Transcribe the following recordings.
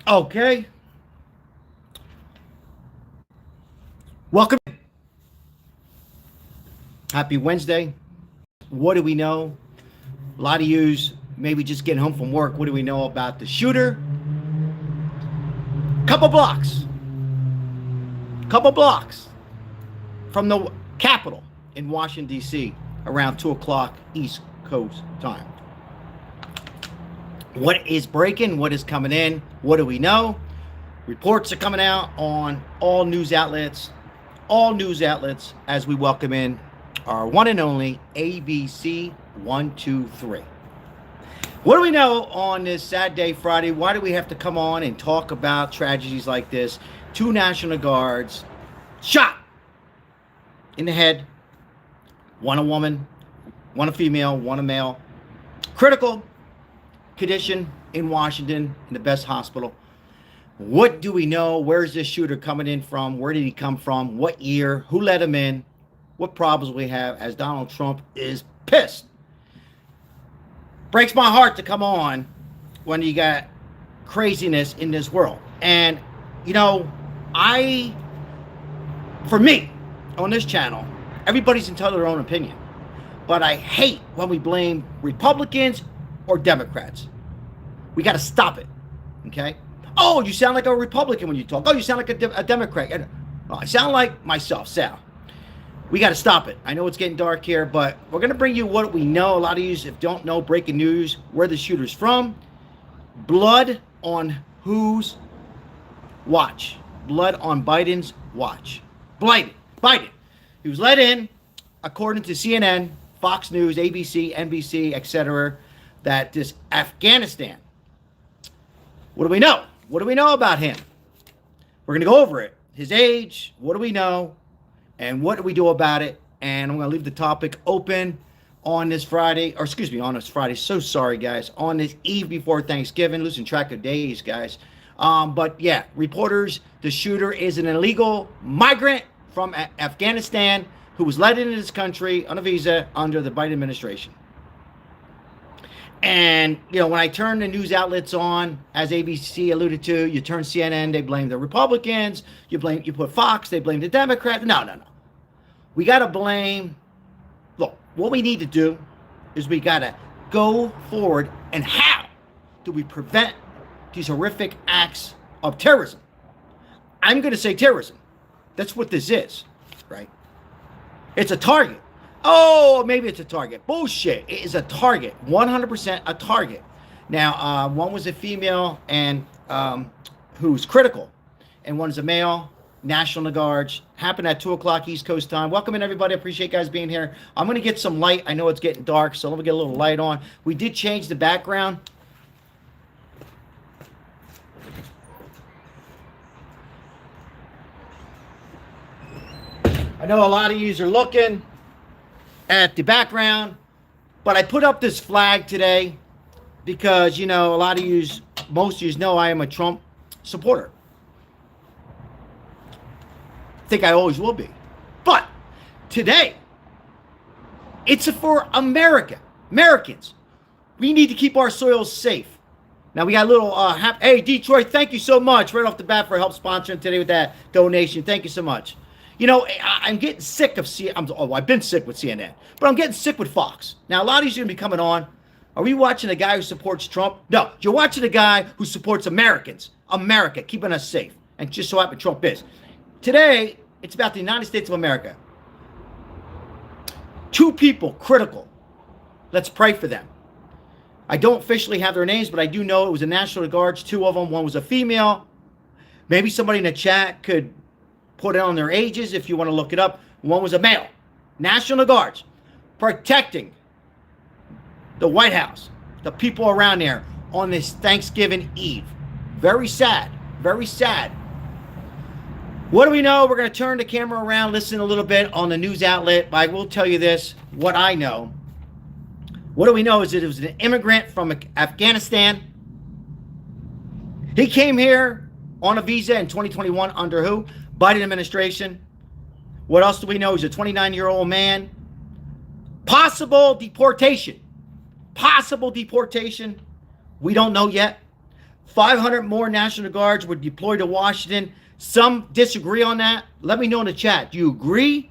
Okay. Welcome. Happy Wednesday. What do we know? A lot of yous maybe just getting home from work. What do we know about the shooter? Couple blocks from the Capitol in Washington, D.C. around 2 o'clock East Coast time. What is breaking? What is coming in? What do we know? Reports are coming out on all news outlets as we welcome in our one and only ABC 123. What do we know on this sad day, Friday? Why do we have to come on and talk about tragedies like this? 2 National Guards shot in the head. One a woman, one a female, one a male. Critical condition in Washington in the best hospital. What do we know? Where's this shooter coming in from? Where did he come from? What year? Who let him in? What problems we have as Donald Trump is pissed. Breaks my heart to come on when you got craziness in this world. And, you know, for me, on this channel, everybody's entitled to their own opinion. But I hate when we blame Republicans or Democrats. We got to stop it, okay? Oh, you sound like a Republican when you talk. Oh, you sound like a Democrat. Well, I sound like myself, Sal. We got to stop it. I know it's getting dark here, but we're going to bring you what we know. A lot of you, if don't know, breaking news, where the shooter's from. Blood on whose watch? Blood on Biden's watch. Biden. He was let in, according to CNN, Fox News, ABC, NBC, etc., that this Afghanistan. What do we know? What do we know about him? We're going to go over it. His age, what do we know? And what do we do about it? And I'm going to leave the topic open on this Friday. So sorry, guys. On this eve before Thanksgiving. Losing track of days, guys. But yeah, reporters, the shooter is an illegal migrant from Afghanistan who was let into this country on a visa under the Biden administration. And, you know, when I turn the news outlets on, as ABC alluded to, you turn CNN, they blame the Republicans. You put Fox, they blame the Democrats. No. We got to blame. Look, what we need to do is we got to go forward. And how do we prevent these horrific acts of terrorism? I'm going to say terrorism. That's what this is, right? It's a target. Oh, maybe it's a target. Bullshit. It is a target. 100% a target. Now, one was a female and who's critical, and one is a male. National Guards. Happened at 2 o'clock East Coast time. Welcome in, everybody. Appreciate you guys being here. I'm going to get some light. I know it's getting dark, so let me get a little light on. We did change the background. I know a lot of yous are looking at the background, but I put up this flag today because, you know, a lot of yous, most of yous know I am a Trump supporter. I think I always will be. But today, it's for Americans. We need to keep our soils safe. Now, we got a little, hey, Detroit, thank you so much right off the bat for help sponsoring today with that donation. Thank you so much. You know, I'm getting sick of I've been sick with CNN, but I'm getting sick with Fox. Now, a lot of you are going to be coming on. Are we watching a guy who supports Trump? No, you're watching a guy who supports Americans, America, keeping us safe. And just so happen Trump is. Today, it's about the United States of America. 2 people critical. Let's pray for them. I don't officially have their names, but I do know it was the National Guards, 2 of them. One was a female. Maybe somebody in the chat could put it on their ages if you want to look it up. One was a male. National Guards protecting the White House, the people around there on this Thanksgiving Eve. Very sad. Very sad. What do we know? We're going to turn the camera around, listen a little bit on the news outlet. But I will tell you this, what I know. What do we know is that it was an immigrant from Afghanistan. He came here on a visa in 2021 under who? Biden administration. What else do we know? He's a 29-year-old man. Possible deportation. We don't know yet. 500 more National Guards were deployed to Washington. Some disagree on that. Let me know in the chat. Do you agree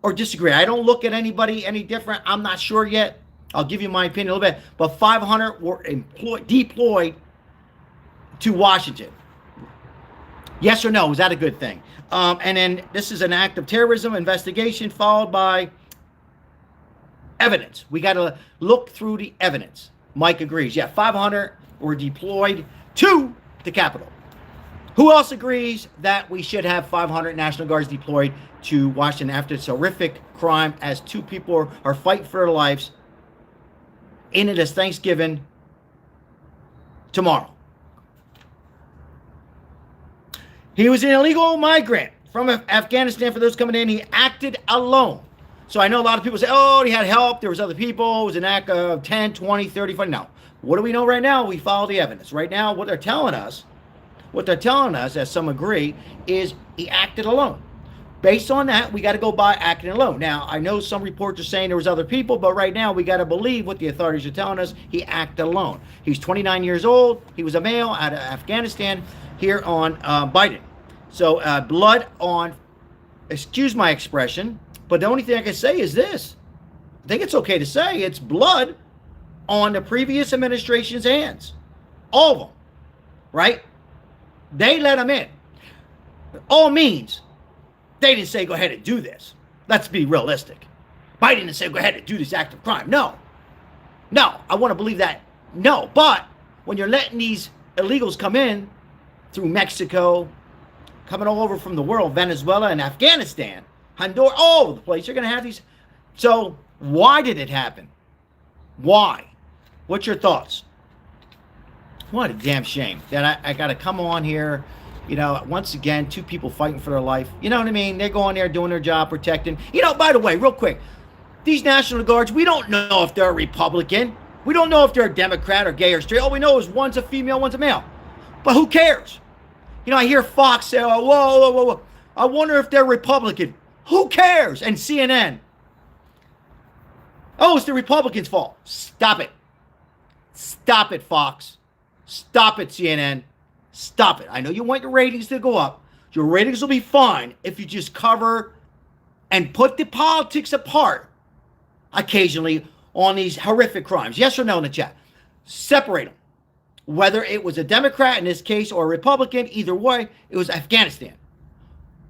or disagree? I don't look at anybody any different. I'm not sure yet. I'll give you my opinion a little bit. But 500 were deployed to Washington. Yes or no? Was that a good thing? And then this is an act of terrorism investigation followed by evidence. We got to look through the evidence. Mike agrees. Yeah, 500 were deployed to the Capitol. Who else agrees that we should have 500 National Guards deployed to Washington after this horrific crime as two people are fighting for their lives in it as Thanksgiving tomorrow? He was an illegal migrant from Afghanistan. For those coming in, he acted alone. So I know a lot of people say, oh, he had help. There was other people. It was an act of 10, 20, 30, 40. No. What do we know right now? We follow the evidence. Right now, what they're telling us, as some agree, is he acted alone. Based on that, we got to go by acting alone. Now, I know some reports are saying there was other people, but right now we got to believe what the authorities are telling us. He acted alone. He's 29 years old. He was a male out of Afghanistan here on Biden. So blood on, excuse my expression, but the only thing I can say is this. I think it's okay to say it's blood on the previous administration's hands. All of them, right? They let him in. All means they didn't say go ahead and do this. Let's be realistic. Biden didn't say go ahead and do this act of crime. No, I want to believe that. No, but when you're letting these illegals come in through Mexico, coming all over from the world, Venezuela and Afghanistan, Honduras, all over the place, you're going to have these. So why did it happen? Why? What's your thoughts? What a damn shame that I got to come on here. You know, once again, two people fighting for their life. You know what I mean? They're going there doing their job, protecting. You know, by the way, real quick, these National Guards, we don't know if they're a Republican. We don't know if they're a Democrat or gay or straight. All we know is one's a female, one's a male. But who cares? You know, I hear Fox say, oh, whoa. I wonder if they're Republican. Who cares? And CNN. Oh, it's the Republicans' fault. Stop it. Stop it, Fox. Stop it, CNN. Stop it. I know you want your ratings to go up. Your ratings will be fine if you just cover and put the politics apart occasionally on these horrific crimes. Yes or no in the chat? Separate them. Whether it was a Democrat in this case or a Republican, either way, it was Afghanistan.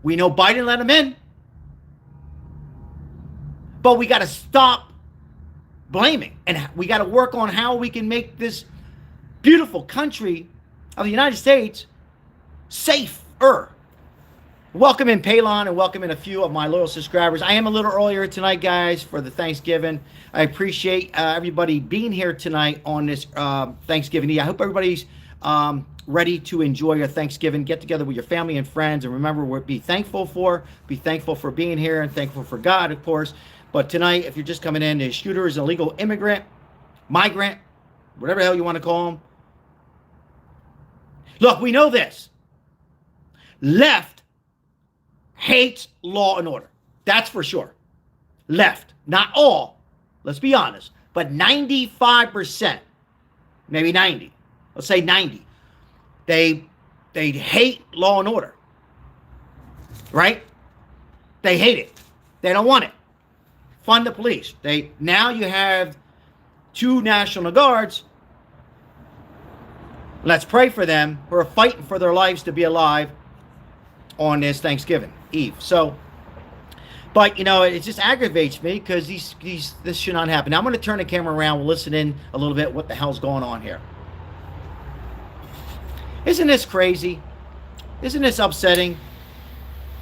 We know Biden let them in. But we got to stop blaming. And we got to work on how we can make this beautiful country of the United States safer. Welcome in Palon and welcome in a few of my loyal subscribers. I am a little earlier tonight, guys, for the Thanksgiving. I appreciate everybody being here tonight on this Thanksgiving Eve. I hope everybody's ready to enjoy your Thanksgiving. Get together with your family and friends, and remember what be thankful for. Be thankful for being here and thankful for God, of course. But tonight, if you're just coming in, the shooter is an illegal immigrant, migrant, whatever the hell you want to call him. Look, we know this. Left hates law and order. That's for sure. Left. Not all. Let's be honest. But 95%, maybe 90. Let's say 90. They hate law and order. Right? They hate it. They don't want it. Fund the police. Now you have two National Guards. Let's pray for them who are fighting for their lives to be alive on this Thanksgiving Eve. So, but you know, it just aggravates me because this should not happen. Now I'm going to turn the camera around. We'll listen in a little bit. What the hell's going on here? Isn't this crazy? Isn't this upsetting?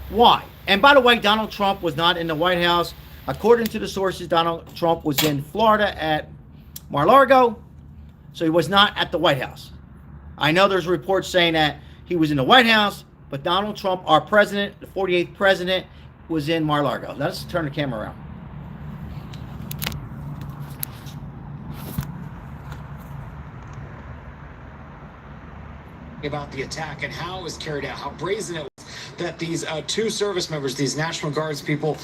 Why? And by the way, Donald Trump was not in the White House. According to the sources, Donald Trump was in Florida at Mar-a-Lago, so he was not at the White House. I know there's reports saying that he was in the White House, but Donald Trump, our president, the 48th president, was in Mar-a-Lago. Let's turn the camera around. About the attack and how it was carried out, how brazen it was. that these two service members, these National Guards people,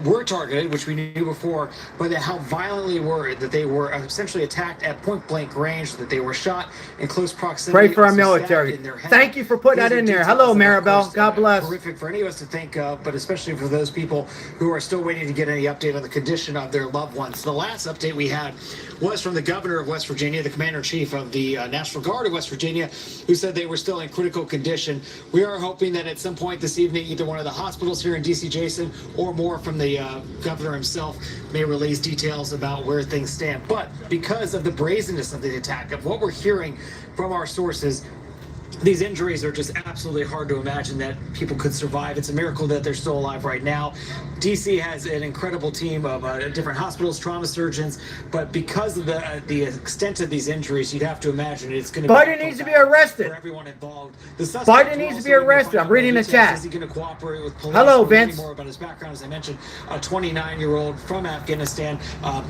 were targeted, which we knew before, but how violently that they were essentially attacked at point blank range, that they were shot in close proximity. Pray for our military. Thank you for putting that in there. Hello, Maribel. God bless. Horrific for any of us to think of, but especially for those people who are still waiting to get any update on the condition of their loved ones. The last update we had was from the governor of West Virginia, the commander-in-chief of the National Guard of West Virginia, who said they were still in critical condition. We are hoping that at some point this evening, either one of the hospitals here in D.C., Jason, or more from the governor himself may release details about where things stand. But because of the brazenness of the attack, of what we're hearing from our sources, these injuries are just absolutely hard to imagine that people could survive. It's a miracle that they're still alive right now. DC has an incredible team of different hospitals, trauma surgeons, but because of the extent of these injuries, you'd have to imagine it's going to be Biden needs to be arrested. For everyone involved. Biden needs to be arrested. I'm reading the chat. Is he going to cooperate with police? Hello, Vince. More about his background, as I mentioned, a 29-year-old from Afghanistan.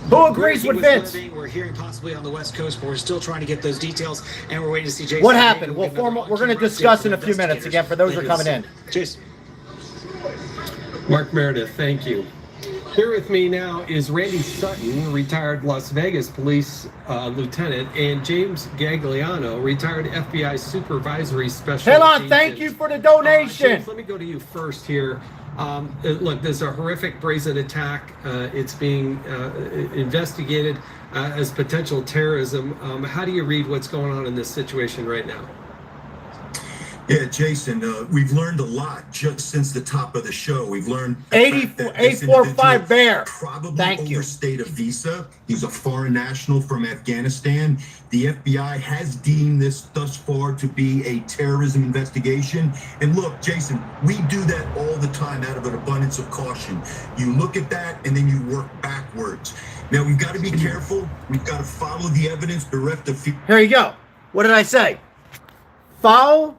Who agrees with Vince? We're hearing possibly on the West Coast, but we're still trying to get those details, and we're waiting to see Jason. What happened? We're going to discuss in a few minutes again for those who are coming in. Jason. Mark Meredith, thank you. Here with me now is Randy Sutton, retired Las Vegas police lieutenant, and James Gagliano, retired FBI supervisory special agent. Thank you for the donation. James, let me go to you first here. Look, there's a horrific brazen attack. It's being investigated as potential terrorism. How do you read what's going on in this situation right now? Yeah, Jason, we've learned a lot just since the top of the show. We've learned 845 Bear. Probably overstayed a visa. He's a foreign national from Afghanistan. The FBI has deemed this thus far to be a terrorism investigation. And look, Jason, we do that all the time out of an abundance of caution. You look at that and then you work backwards. Now, we've got to be careful. We've got to follow the evidence bereft of fear. Here you go. What did I say? Follow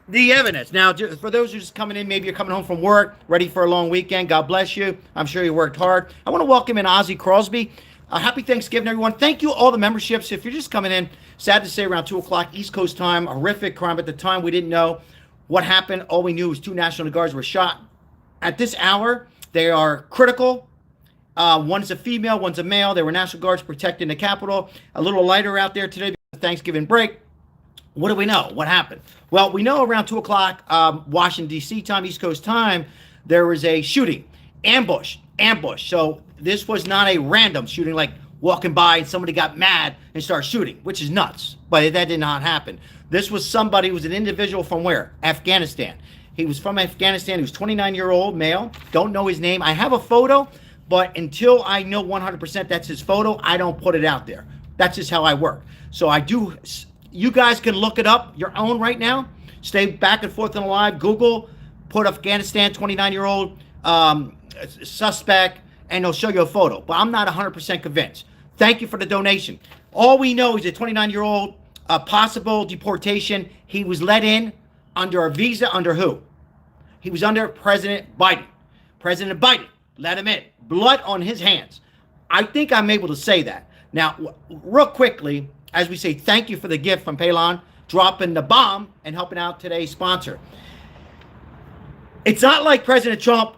the evidence. Now, for those who are just coming in, maybe you're coming home from work, ready for a long weekend. God bless you. I'm sure you worked hard. I want to welcome in Ozzy Crosby. Happy Thanksgiving, everyone. Thank you, all the memberships. If you're just coming in, sad to say, around 2 o'clock East Coast time, horrific crime. At the time, we didn't know what happened. All we knew was 2 National Guards were shot. At this hour, they are critical. One's a female, one's a male. They were National Guards protecting the Capitol. A little lighter out there today, Thanksgiving break. What do we know? What happened? Well, we know around 2 o'clock Washington, D.C. time, East Coast time, there was a shooting. Ambush. So this was not a random shooting, like walking by and somebody got mad and started shooting, which is nuts. But that did not happen. This was somebody who was an individual from where? Afghanistan. He was from Afghanistan. He was 29-year-old male. Don't know his name. I have a photo, but until I know 100% that's his photo, I don't put it out there. That's just how I work. So I do... You guys can look it up your own right now. Stay back and forth on the live. Google, put Afghanistan 29-year-old suspect, and they'll show you a photo. But I'm not 100% convinced. Thank you for the donation. All we know is a 29-year-old possible deportation. He was let in under a visa under who? He was under President Biden. President Biden let him in. Blood on his hands. I think I'm able to say that. Now, real quickly, as we say, thank you for the gift from Palon, dropping the bomb and helping out today's sponsor. It's not like President Trump,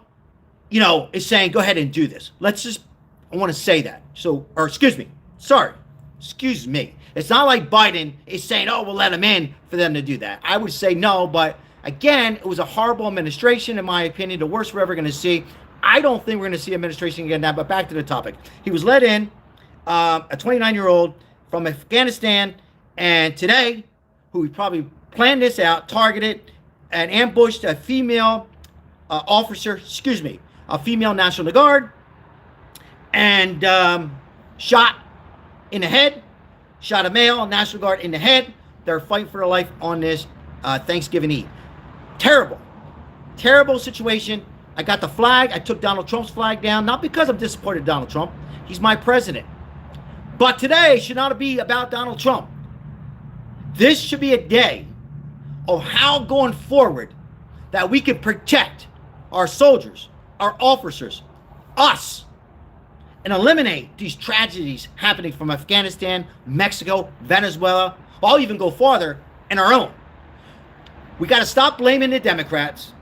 is saying, go ahead and do this. I want to say that. Excuse me. It's not like Biden is saying, oh, we'll let him in for them to do that. I would say no, but again, it was a horrible administration, in my opinion, the worst we're ever going to see. I don't think we're going to see administration again now, but back to the topic. He was let in, a 29-year-old, from Afghanistan, and today, who probably planned this out, targeted and ambushed a female a female National Guard, and shot in the head, shot a male National Guard in the head. They're fighting for their life on this Thanksgiving Eve. Terrible situation. I got the flag. I took Donald Trump's flag down, not because I'm disappointed in Donald Trump. He's my president. But today should not be about Donald Trump. This should be a day of how going forward that we can protect our soldiers, our officers, us, and eliminate these tragedies happening from Afghanistan, Mexico, Venezuela. I'll even go farther in our own. We got to stop blaming the Democrats.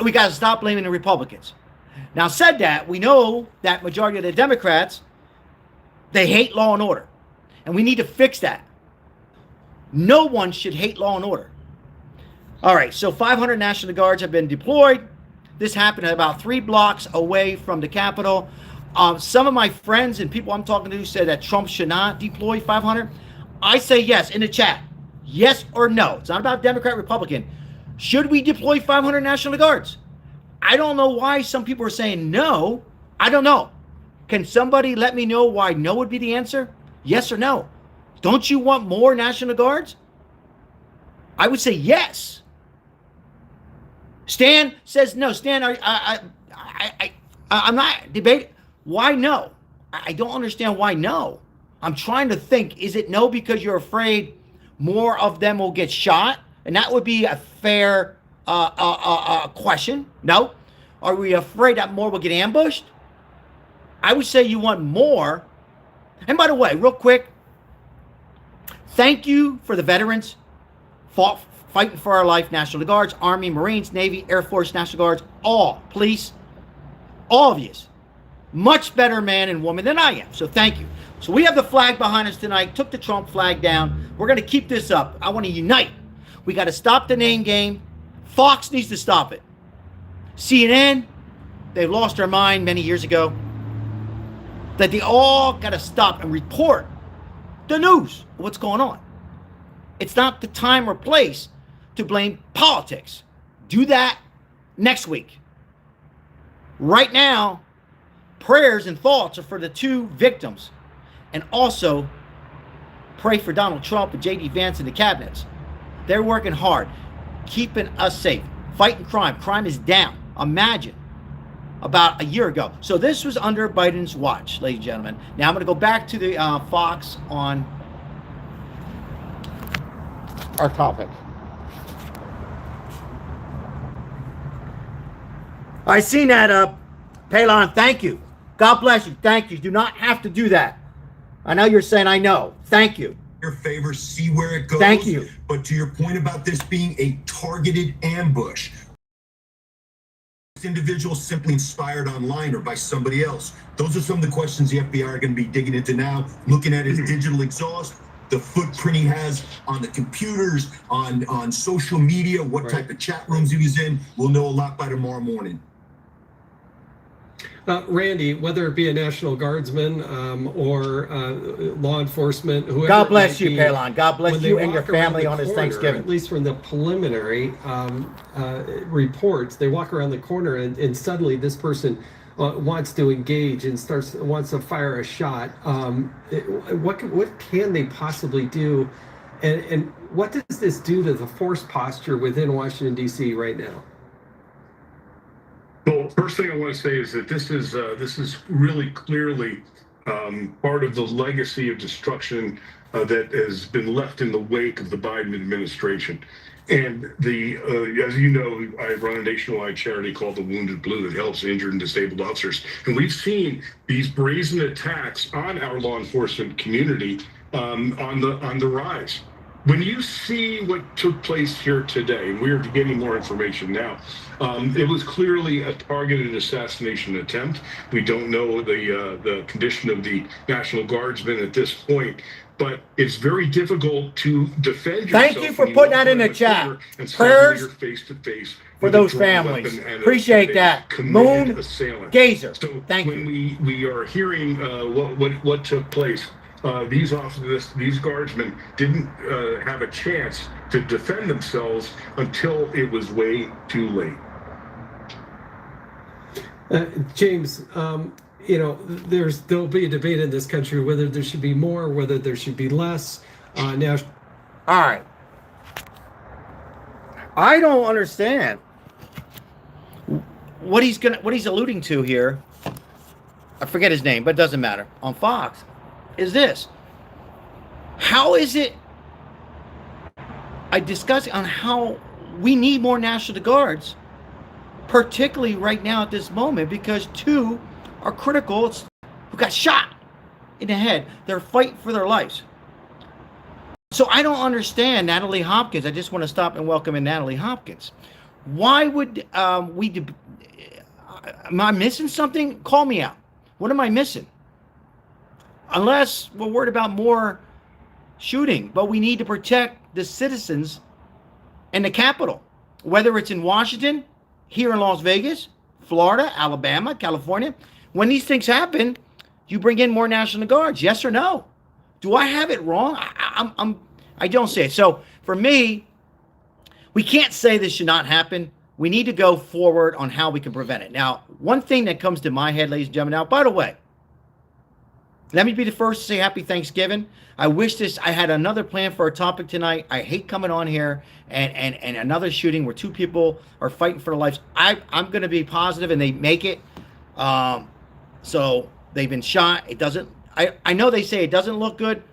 we got to stop blaming the Republicans. Now, said that, we know that majority of the Democrats, they hate law and order. And we need to fix that. No one should hate law and order. All right, so 500 National Guards have been deployed. This happened about 3 blocks away from the Capitol. Some of my friends and people I'm talking to said that Trump should not deploy 500. I say yes in the chat. Yes or no. It's not about Democrat, Republican. Should we deploy 500 National Guards? I don't know why some people are saying no. I don't know. Can somebody let me know why no would be the answer? Yes or no? Don't you want more National Guards? I would say yes. Stan says no. Stan, I'm not debating. Why no? I don't understand why no. I'm trying to think. Is it no because you're afraid more of them will get shot? And that would be a fair question. No. Are we afraid that more will get ambushed? I would say you want more. And by the way, real quick, thank you for the veterans fighting for our life, National Guards, Army, Marines, Navy, Air Force, National Guards, all, police, all of you. Much better man and woman than I am. So thank you. So we have the flag behind us tonight. Took the Trump flag down. We're going to keep this up. I want to unite. We got to stop the name game. Fox needs to stop it. CNN, they lost their mind many years ago. That they all got to stop and report the news of what's going on. It's not the time or place to blame politics. Do that next week. Right now, prayers and thoughts are for the 2 victims. And also, pray for Donald Trump and J.D. Vance and the cabinets. They're working hard, keeping us safe, fighting crime. Crime is down. Imagine. About a year ago. So this was under Biden's watch, ladies and gentlemen. Now I'm going to go back to the Fox on our topic. I seen that, Palin. Thank you. God bless you. Thank you. Do not have to do that. I know you're saying I know. Thank you. Your favor, see where it goes. Thank you. But to your point about this being a targeted ambush, individuals simply inspired online or by somebody else? Those are some of the questions the FBI are going to be digging into now, looking at his digital exhaust, the footprint he has on the computers, on social media, what type of chat rooms he was in. We'll know a lot by tomorrow morning. Randy, whether it be a National Guardsman or law enforcement, whoever. God bless you, Palin. God bless you and your family on this Thanksgiving. At least from the preliminary reports, they walk around the corner and suddenly this person wants to engage and wants to fire a shot. What can they possibly do? And what does this do to the force posture within Washington, D.C. right now? Well, first thing I want to say is that this is really clearly part of the legacy of destruction that has been left in the wake of the Biden administration. And as you know, I run a nationwide charity called the Wounded Blue that helps injured and disabled officers. And we've seen these brazen attacks on our law enforcement community on the rise. When you see what took place here today, and we're getting more information now, it was clearly a targeted assassination attempt. We don't know the condition of the National Guardsmen at this point, but it's very difficult to defend yourself. Thank you for putting that in the chat. Prayers face to face for those families. Appreciate that. Moon Gazer. So thank when you. we are hearing what took place, these officers, these guardsmen didn't have a chance to defend themselves until it was way too late. James, there'll be a debate in this country whether there should be more, whether there should be less. Now, all right. I don't understand what he's alluding to here. I forget his name, but it doesn't matter. On Fox, is this? How is it? I discussed on how we need more National Guards, particularly right now at this moment, because 2 are critical who got shot in the head. They're fighting for their lives. So I don't understand Natalie Hopkins. I just want to stop and welcome in Natalie Hopkins. Why would am I missing something? Call me out. What am I missing? Unless we're worried about more shooting, but we need to protect the citizens in the Capitol, whether it's in Washington, here in Las Vegas, Florida, Alabama, California. When these things happen, you bring in more National Guards, yes or no? Do I have it wrong? I don't say it. So for me, we can't say this should not happen. We need to go forward on how we can prevent it. Now, one thing that comes to my head, ladies and gentlemen, now, by the way, let me be the first to say happy Thanksgiving. I had another plan for a topic tonight. I hate coming on here and another shooting where two people are fighting for their lives. I'm going to be positive and they make it. So they've been shot. It doesn't, I know they say it doesn't look good,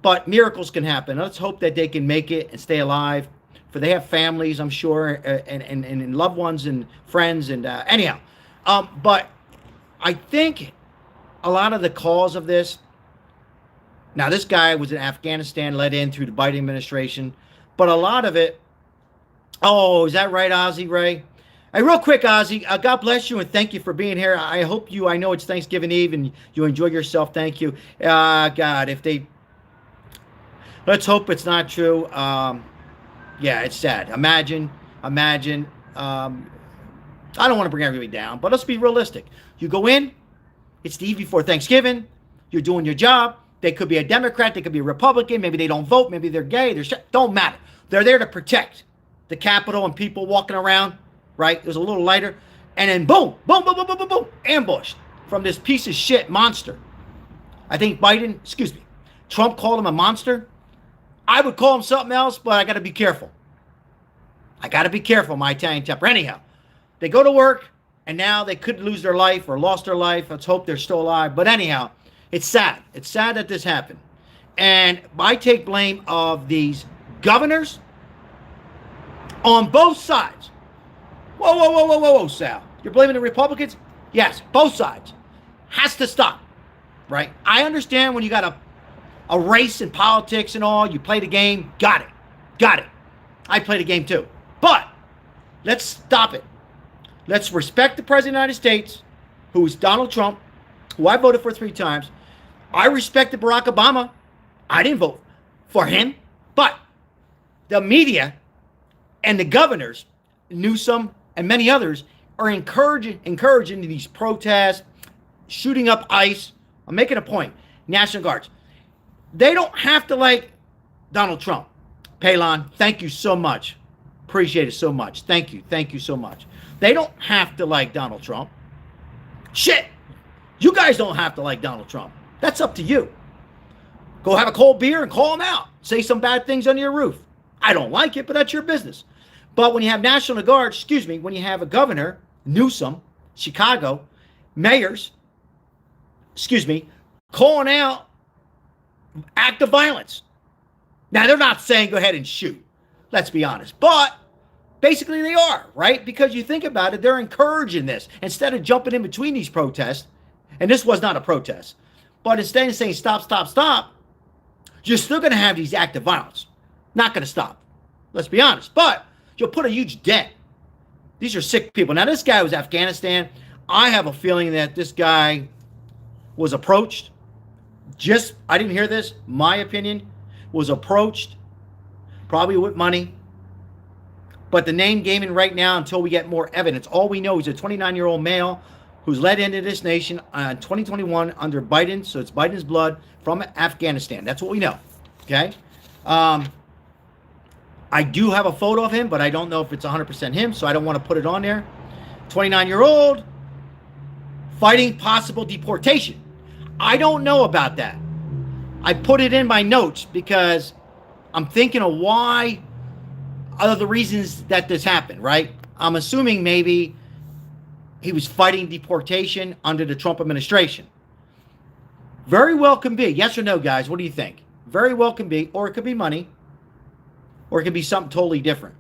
but miracles can happen. Let's hope that they can make it and stay alive. For they have families, I'm sure, and loved ones and friends. And anyhow, but I think a lot of the cause of this, now this guy was in Afghanistan, let in through the Biden administration, but a lot of it, oh, is that right, Ozzy Ray? Hey, real quick, Ozzy, God bless you and thank you for being here. I hope you, I know it's Thanksgiving Eve and you enjoy yourself. Thank you. God, let's hope it's not true. Yeah, it's sad. Imagine. I don't want to bring everybody down, but let's be realistic. You go in, it's the eve before Thanksgiving, you're doing your job. They could be a Democrat, they could be a Republican, maybe they don't vote, maybe they're gay, don't matter. They're there to protect the Capitol and people walking around, right? It was a little lighter. And then boom, boom, boom, boom, boom, boom, boom, ambushed from this piece of shit monster. I think Trump called him a monster. I would call him something else, but I got to be careful. My Italian temper. Anyhow, they go to work, and now they could lose their life or lost their life. Let's hope they're still alive. But anyhow, it's sad. It's sad that this happened. And I take blame of these governors on both sides. Whoa, Sal. You're blaming the Republicans? Yes, both sides. Has to stop, right? I understand when you got a race in politics and all, you play the game, got it. I play the game too. But let's stop it. Let's respect the President of the United States, who is Donald Trump, who I voted for 3 times. I respected Barack Obama. I didn't vote for him. But the media and the governors, Newsom and many others, are encouraging these protests, shooting up ICE. I'm making a point. National Guards. They don't have to like Donald Trump. Palin, thank you so much. Appreciate it so much. Thank you so much. They don't have to like Donald Trump. Shit. You guys don't have to like Donald Trump. That's up to you. Go have a cold beer and call him out. Say some bad things under your roof. I don't like it, but that's your business. But when you have National Guard, when you have a governor, Newsom, Chicago, mayors, calling out act of violence. Now, they're not saying go ahead and shoot. Let's be honest. But basically they are, right? Because you think about it, they're encouraging this. Instead of jumping in between these protests, and this was not a protest, but instead of saying stop, you're still going to have these acts of violence. Not going to stop. Let's be honest. But you'll put a huge dent. These are sick people. Now, this guy was Afghanistan. I have a feeling that this guy was approached. I didn't hear this. My opinion, was approached probably with money. But the name gaming right now until we get more evidence. All we know is a 29-year-old male who's led into this nation in 2021 under Biden. So it's Biden's blood from Afghanistan. That's what we know. Okay. I do have a photo of him, but I don't know if it's 100% him. So I don't want to put it on there. 29-year-old fighting possible deportation. I don't know about that. I put it in my notes because I'm thinking of why, other reasons that this happened, right? I'm assuming maybe he was fighting deportation under the Trump administration. Very well can be. Yes or no, guys? What do you think? Very well can be, or it could be money, or it could be something totally different.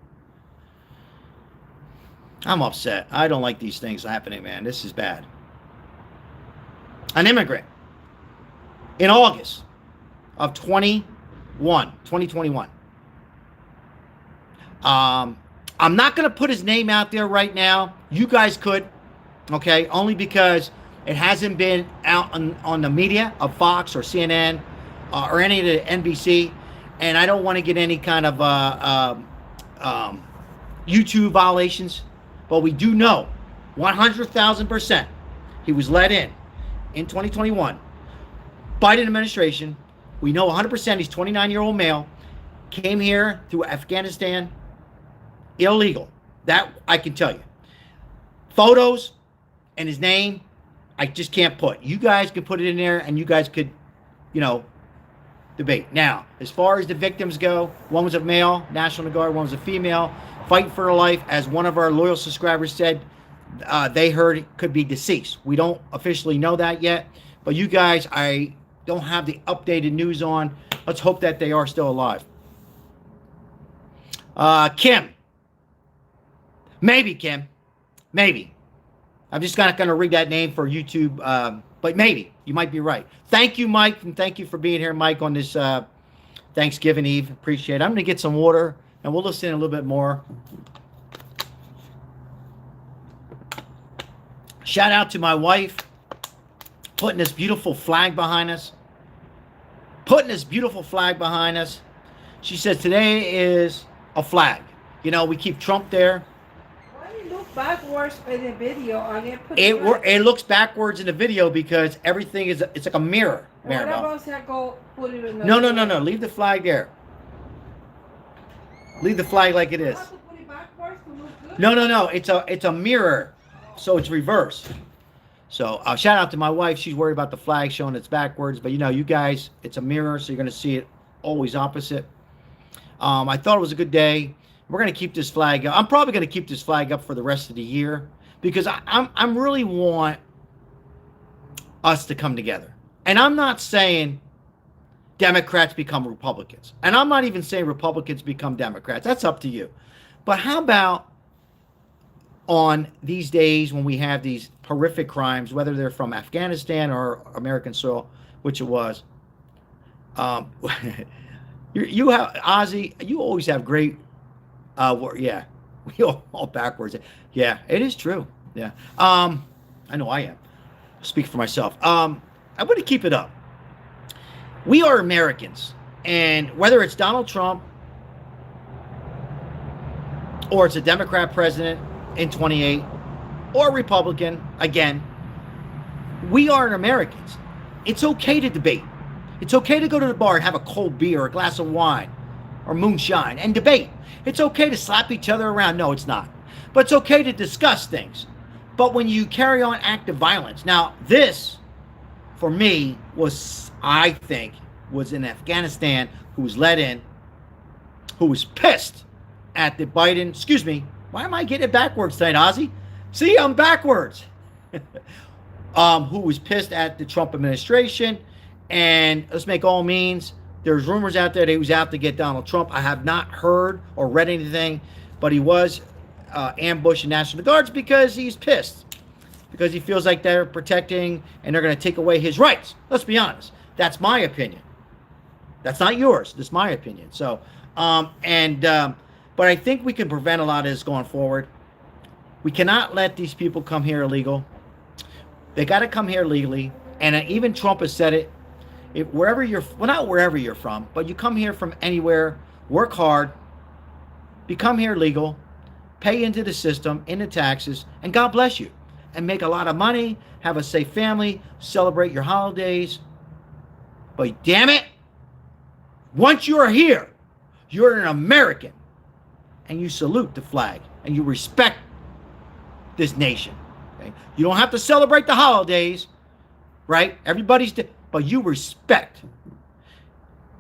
I'm upset. I don't like these things happening, man. This is bad. An immigrant in August of 2021, I'm not going to put his name out there right now. You guys could, okay? Only because it hasn't been out on the media of Fox or CNN or any of the NBC, and I don't want to get any kind of YouTube violations. But we do know 100,000% he was let in 2021. Biden administration. We know 100% he's 29-year-old male, came here through Afghanistan, illegal. That I can tell you. Photos and his name, I just can't put. You guys can put it in there, and you guys could, debate. Now, as far as the victims go, one was a male, National Guard, one was a female, fighting for their life. As one of our loyal subscribers said, they heard it could be deceased. We don't officially know that yet, but you guys, I don't have the updated news on. Let's hope that they are still alive. Kim. Maybe, Kim. Maybe. I'm just not going to read that name for YouTube, but maybe. You might be right. Thank you, Mike, and thank you for being here, Mike, on this Thanksgiving Eve. Appreciate it. I'm going to get some water, and we'll listen a little bit more. Shout out to my wife, putting this beautiful flag behind us. She says today is a flag. We keep Trump there. Why do you look backwards in the video? It looks backwards in the video because everything it's like a mirror. What about I go put it in the No. Leave the flag there. Leave the flag like it is. You have to put it backwards to look good? No. It's a mirror, so it's reversed. So shout out to my wife. She's worried about the flag showing it's backwards, but you guys, it's a mirror, so you're going to see it always opposite. I thought it was a good day. We're going to keep this flag up. I'm probably going to keep this flag up for the rest of the year because I'm really want us to come together. And I'm not saying Democrats become Republicans. And I'm not even saying Republicans become Democrats. That's up to you. But how about on these days when we have these horrific crimes, whether they're from Afghanistan or American soil, which it was, you have Ozzy, you always have great yeah, we all backwards. Yeah, it is true. Yeah. I know I am. I'll speak for myself. I'm going to keep it up. We are Americans, and whether it's Donald Trump or it's a Democrat president in 28 or Republican again, we are Americans. It's okay to debate. It's okay to go to the bar and have a cold beer or a glass of wine or moonshine and debate. It's okay to slap each other around. No, it's not. But it's okay to discuss things. But when you carry on active violence, now this, for me, was, I think, was in Afghanistan, who was let in, who was pissed at the Biden, excuse me, why am I getting it backwards tonight, Ozzy? See, I'm backwards. Who was pissed at the Trump administration. And let's make all means, there's rumors out there that he was out to get Donald Trump. I have not heard or read anything, but he was ambushed in National Guards because he's pissed. Because he feels like they're protecting and they're going to take away his rights. Let's be honest. That's my opinion. That's not yours. That's my opinion. So, but I think we can prevent a lot of this going forward. We cannot let these people come here illegal. They got to come here legally. And even Trump has said it. Wherever you're, well, not wherever you're from, but you come here from anywhere, work hard, become here legal, pay into the system, into taxes, and God bless you. And make a lot of money, have a safe family, celebrate your holidays. But damn it, once you are here, you're an American. And you salute the flag. And you respect this nation. Okay? You don't have to celebrate the holidays, right? Everybody's... but you respect.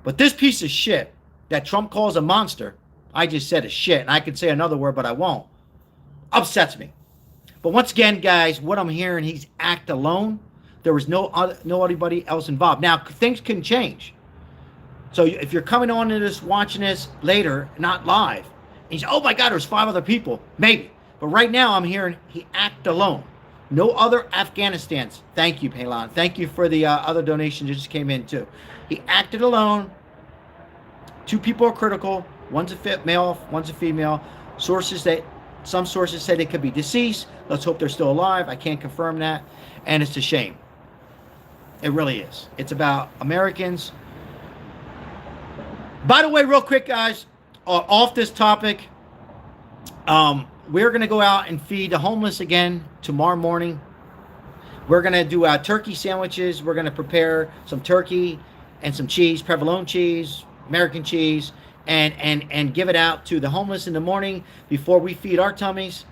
But this piece of shit that Trump calls a monster, I just said a shit, and I could say another word, but I won't, upsets me. But once again, guys, what I'm hearing, he's act alone. There was no anybody else involved. Now, things can change. So if you're coming on to this, watching this later, not live, and you say, oh my God, there's 5 other people, maybe. But right now, I'm hearing he act alone. No other Afghanistans. Thank you, Palon. Thank you for the other donations that just came in, too. He acted alone. 2 people are critical. One's a male, one's a female. Some sources say they could be deceased. Let's hope they're still alive. I can't confirm that. And it's a shame. It really is. It's about Americans. By the way, real quick, guys, off this topic, we're going to go out and feed the homeless again tomorrow morning. We're going to do turkey sandwiches. We're going to prepare some turkey and some cheese, provolone cheese, American cheese, and give it out to the homeless in the morning before we feed our tummies.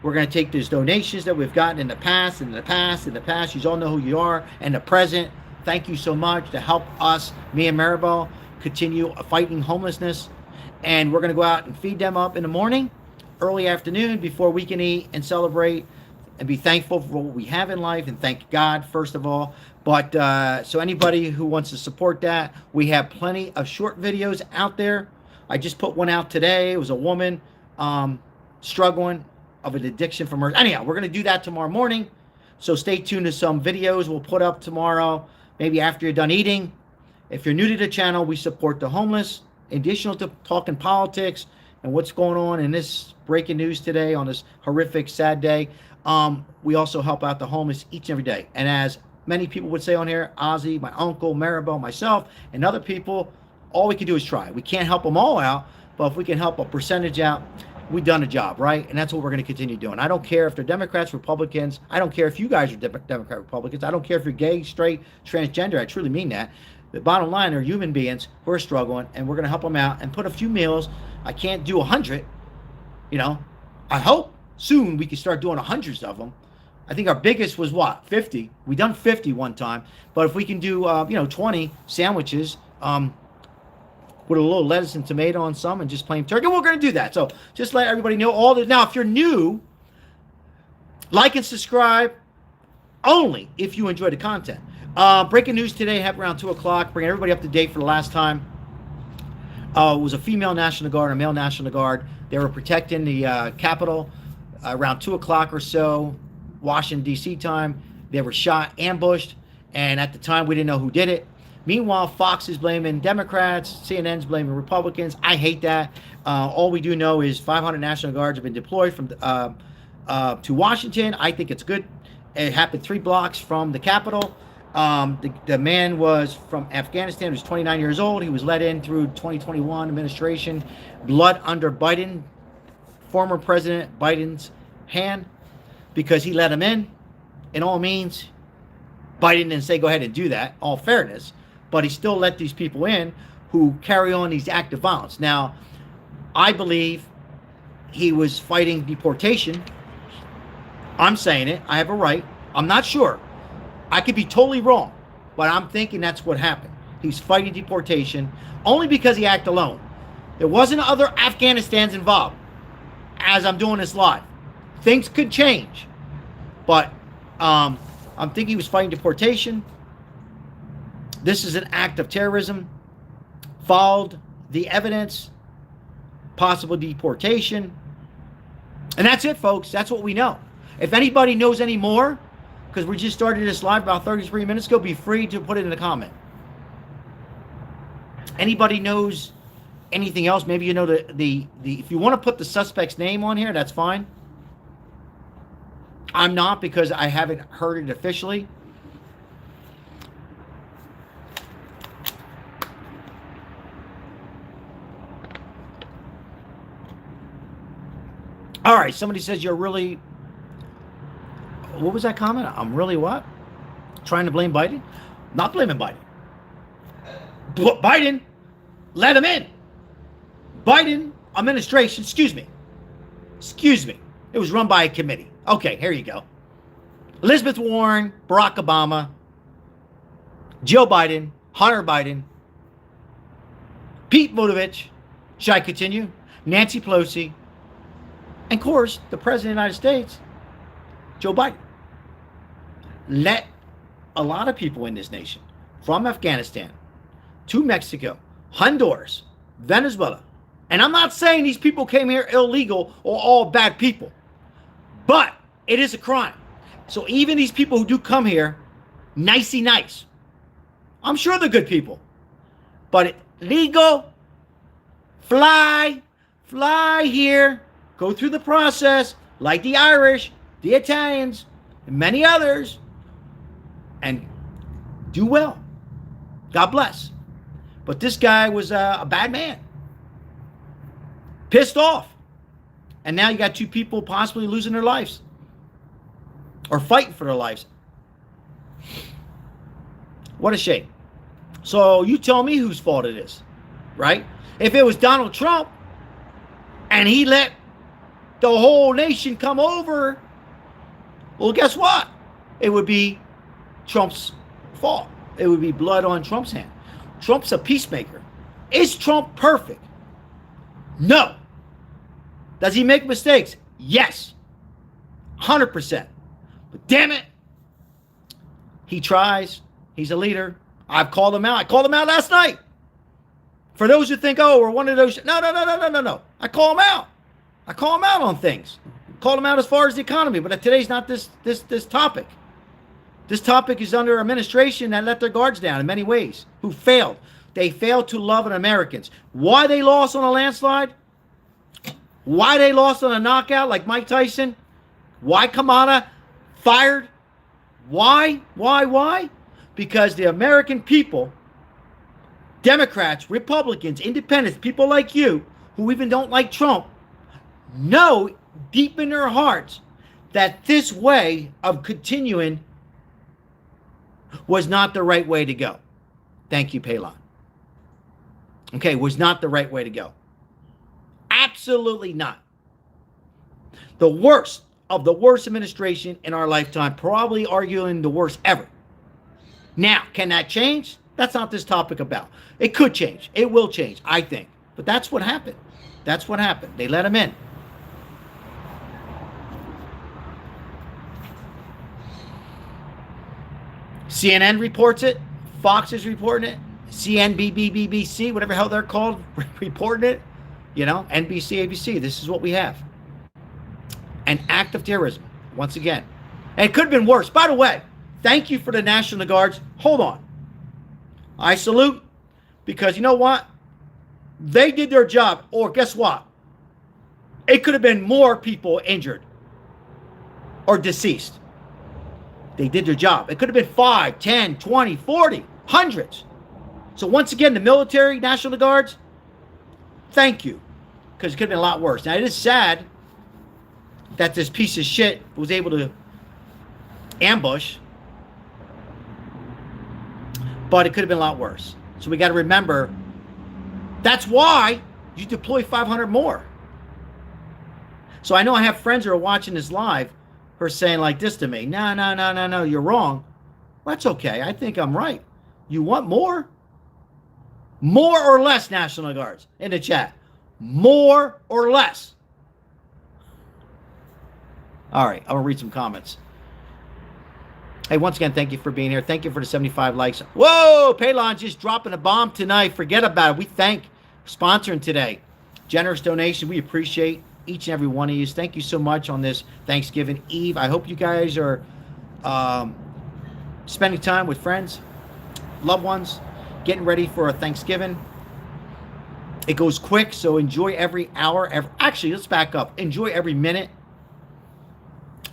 We're going to take those donations that we've gotten in the past. You all know who you are. And the present. Thank you so much to help us, me and Maribel, continue fighting homelessness. And we're going to go out and feed them up in the morning, early afternoon, before we can eat and celebrate and be thankful for what we have in life and thank God, first of all. But so anybody who wants to support that, we have plenty of short videos out there. I just put one out today. It was a woman struggling of an addiction from her. Anyhow, we're going to do that tomorrow morning. So stay tuned to some videos we'll put up tomorrow, maybe after you're done eating. If you're new to the channel, we support the homeless. Additional to talking politics and what's going on in this breaking news today on this horrific, sad day, we also help out the homeless each and every day. And as many people would say on here, Ozzy, my uncle, Maribel, myself, and other people, all we can do is try. We can't help them all out, but if we can help a percentage out, we've done a job, right? And that's what we're going to continue doing. I don't care if they're Democrats, Republicans. I don't care if you guys are Democrat, Republicans. I don't care if you're gay, straight, transgender. I truly mean that. The bottom line, they're human beings who are struggling, and we're going to help them out and put a few meals. I can't do 100, you know. I hope soon we can start doing hundreds of them. I think our biggest was what, 50. We done 50 one time, but if we can do 20 sandwiches with a little lettuce and tomato on some and just plain turkey, we're going to do that. So just let everybody know all this. Now, if you're new, like and subscribe only if you enjoy the content. Breaking news today happened around 2 o'clock, bringing everybody up to date for the last time. It was a female National Guard and a male National Guard. They were protecting the Capitol around 2 o'clock or so, Washington, D.C. time. They were shot, ambushed, and at the time we didn't know who did it. Meanwhile, Fox is blaming Democrats, CNN's blaming Republicans. I hate that. All we do know is 500 National Guards have been deployed from to Washington. I think it's good. It happened 3 blocks from the Capitol. The man was from Afghanistan. He was 29 years old. He was let in through 2021 administration. Blood under Biden, former President Biden's hand, because he let him in. In all means, Biden didn't say go ahead and do that, all fairness, but he still let these people in who carry on these acts of violence. Now, I believe he was fighting deportation. I'm saying it. I have a right. I'm not sure. I could be totally wrong, but I'm thinking that's what happened. He's fighting deportation only because he acted alone. There wasn't other Afghanistans involved as I'm doing this live. Things could change, but I'm thinking he was fighting deportation. This is an act of terrorism. Followed the evidence, possible deportation. And that's it, folks. That's what we know. If anybody knows any more, because we just started this live about 33 minutes ago, be free to put it in the comment. Anybody knows anything else? Maybe you know the if you want to put the suspect's name on here, that's fine. I'm not, because I haven't heard it officially. All right, somebody says you're really... What was that comment? I'm really what? Trying to blame Biden? Not blaming Biden. Biden let him in. Biden administration, excuse me. It was run by a committee. Okay, here you go. Elizabeth Warren, Barack Obama, Joe Biden, Hunter Biden, Pete Buttigieg, should I continue? Nancy Pelosi, and of course, the President of the United States, Joe Biden. Let a lot of people in this nation, from Afghanistan to Mexico, Honduras, Venezuela, and I'm not saying these people came here illegal or all bad people, but it is a crime. So even these people who do come here, nicey nice, I'm sure they're good people, but legal, fly here, go through the process like the Irish, the Italians, and many others, and do well. God bless. But this guy was a bad man. Pissed off. And now you got two people possibly losing their lives. Or fighting for their lives. What a shame. So you tell me whose fault it is, right? If it was Donald Trump and he let the whole nation come over, well, guess what? It would be Trump's fault. It would be blood on Trump's hand. Trump's a peacemaker. Is Trump perfect? No. Does he make mistakes? Yes. 100%. But damn it, he tries. He's a leader. I've called him out. I called him out last night. For those who think, oh, we're one of those. No. I call him out. I call him out on things. Called him out as far as the economy. But today's not this topic. This topic is under administration that let their guards down in many ways, who failed. They failed to love Americans. Why they lost on a landslide? Why they lost on a knockout like Mike Tyson? Why Kamada fired? Why? Because the American people, Democrats, Republicans, Independents, people like you, who even don't like Trump, know deep in their hearts that this way of continuing was not the right way to go. Thank you, Palin. Okay, was not the right way to go. Absolutely not. The worst of the worst administration in our lifetime, probably arguing the worst ever. Now, can that change? That's not this topic about. It could change. It will change, I think. But that's what happened. That's what happened. They let him in. CNN reports it. Fox is reporting it. CNBC, whatever the hell they're called, reporting it. You know, NBC, ABC. This is what we have. An act of terrorism, once again. And it could have been worse. By the way, thank you for the National Guards. Hold on. I salute, because you know what? They did their job. Or guess what? It could have been more people injured or deceased. They did their job. It could have been 5, 10, 20, 40, hundreds. So once again, the military, National Guards, thank you. Because it could have been a lot worse. Now, it is sad that this piece of shit was able to ambush. But it could have been a lot worse. So we got to remember, that's why you deploy 500 more. So I know I have friends who are watching this live who are saying like this to me. No, you're wrong. Well, that's okay. I think I'm right. You want more? More or less, National Guards, in the chat. More or less. All right, I'm going to read some comments. Hey, once again, thank you for being here. Thank you for the 75 likes. Whoa, Palin just dropping a bomb tonight. Forget about it. We thank sponsoring today. Generous donation. We appreciate each and every one of you. Thank you so much on this Thanksgiving Eve. I hope you guys are spending time with friends, loved ones, getting ready for a Thanksgiving. It goes quick, so enjoy every hour. Actually, let's back up. Enjoy every minute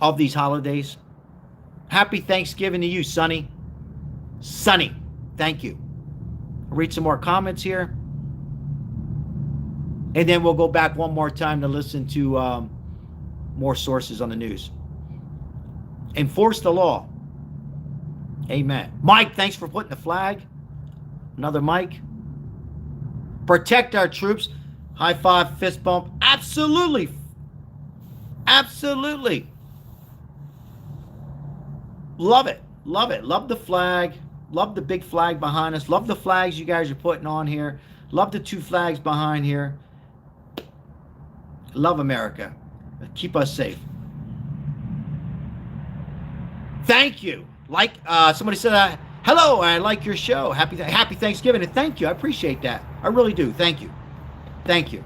of these holidays. Happy Thanksgiving to you, Sonny. Sonny, thank you. I'll read some more comments here. And then we'll go back one more time to listen to more sources on the news. Enforce the law. Amen. Mike, thanks for putting the flag. Another Mike. Protect our troops. High five, fist bump. Absolutely. Absolutely. Love it. Love it. Love the flag. Love the big flag behind us. Love the flags you guys are putting on here. Love the 2 flags behind here. Love America. Keep us safe. Thank you. Like somebody said, hello, I like your show. Happy Thanksgiving, and thank you. I appreciate that. I really do. Thank you. Thank you.